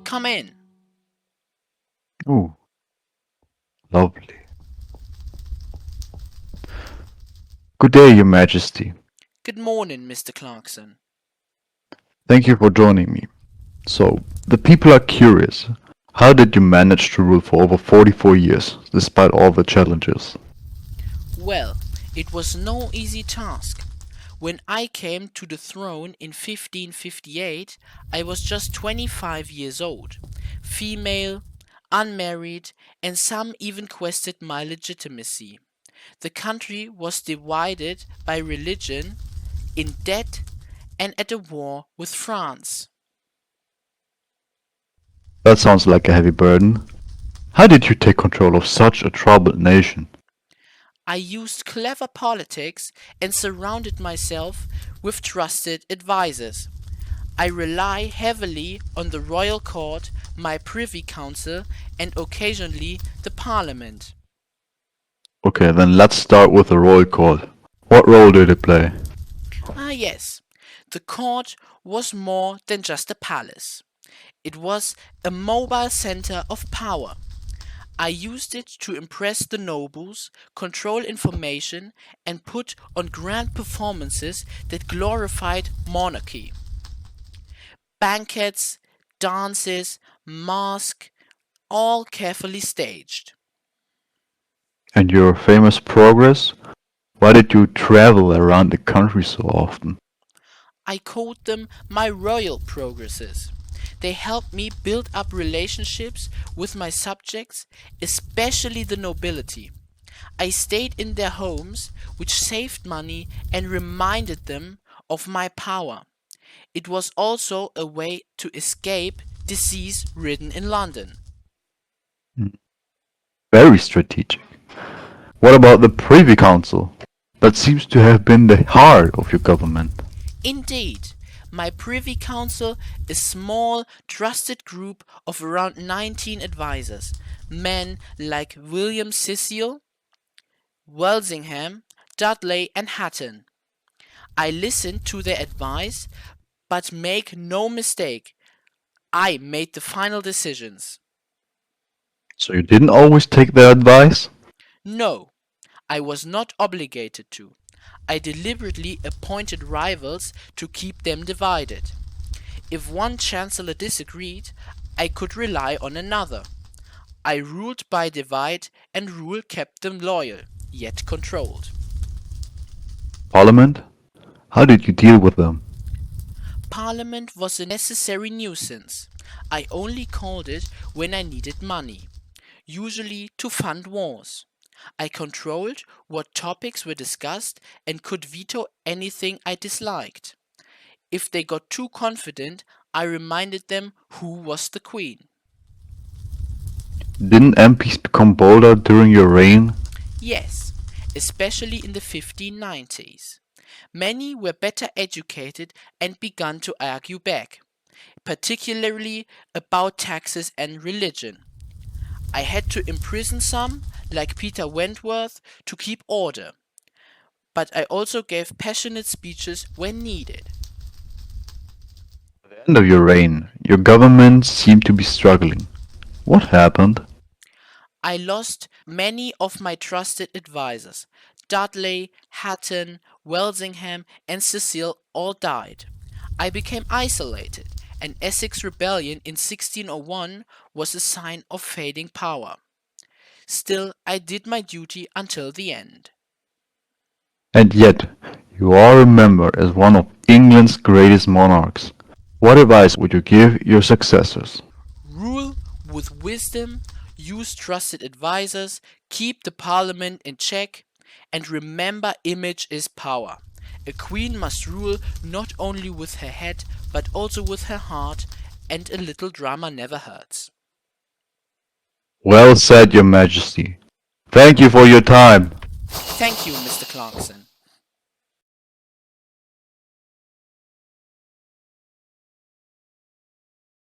Come in. Ooh, lovely. Good day, Your Majesty. Good morning, Mr. Clarkson. Thank you for joining me. So, the people are curious. How did you manage to rule for over 44 years, despite all the challenges? Well, it was no easy task. When I came to the throne in 1558, I was just 25 years old, female, unmarried, and some even questioned my legitimacy. The country was divided by religion, in debt, and at a war with France. That sounds like a heavy burden. How did you take control of such a troubled nation? I used clever politics and surrounded myself with trusted advisers. I rely heavily on the royal court, my privy council, and occasionally the parliament. Okay, then let's start with the royal court. What role did it play? Ah, yes, the court was more than just a palace. It was a mobile center of power. I used it to impress the nobles, control information, and put on grand performances that glorified monarchy. Banquets, dances, masks, all carefully staged. And your famous progress? Why did you travel around the country so often? I called them my royal progresses. They helped me build up relationships with my subjects, especially the nobility. I stayed in their homes, which saved money and reminded them of my power. It was also a way to escape disease ridden in London. Hmm, very strategic. What about the Privy Council? That seems to have been the heart of your government. Indeed, my Privy Council, a small, trusted group of around 19 advisers, men like William Cecil, Walsingham, Dudley, and Hatton. I listened to their advice, but make no mistake, I made the final decisions. So you didn't always take their advice? No, I was not obligated to. I deliberately appointed rivals to keep them divided. If one chancellor disagreed, I could rely on another. I ruled by divide, and rule kept them loyal, yet controlled. Parliament? How did you deal with them? Parliament was a necessary nuisance. I only called it when I needed money, usually to fund wars. I controlled what topics were discussed and could veto anything I disliked. If they got too confident, I reminded them who was the queen. Didn't MPs become bolder during your reign? Yes, especially in the 1590s. Many were better educated and began to argue back, particularly about taxes and religion. I had to imprison some, like Peter Wentworth, to keep order, but I also gave passionate speeches when needed. At the end of your reign, your government seemed to be struggling. What happened? I lost many of my trusted advisers. Dudley, Hatton, Walsingham, and Cecil all died. I became isolated, and Essex rebellion in 1601 was a sign of fading power. Still, I did my duty until the end. And yet, you are remembered as one of England's greatest monarchs. What advice would you give your successors? Rule with wisdom, use trusted advisers, keep the parliament in check, and remember image is power. A queen must rule not only with her head, but also with her heart, and a little drama never hurts. Well said, Your Majesty. Thank you for your time. Thank you, Mr. Clarkson.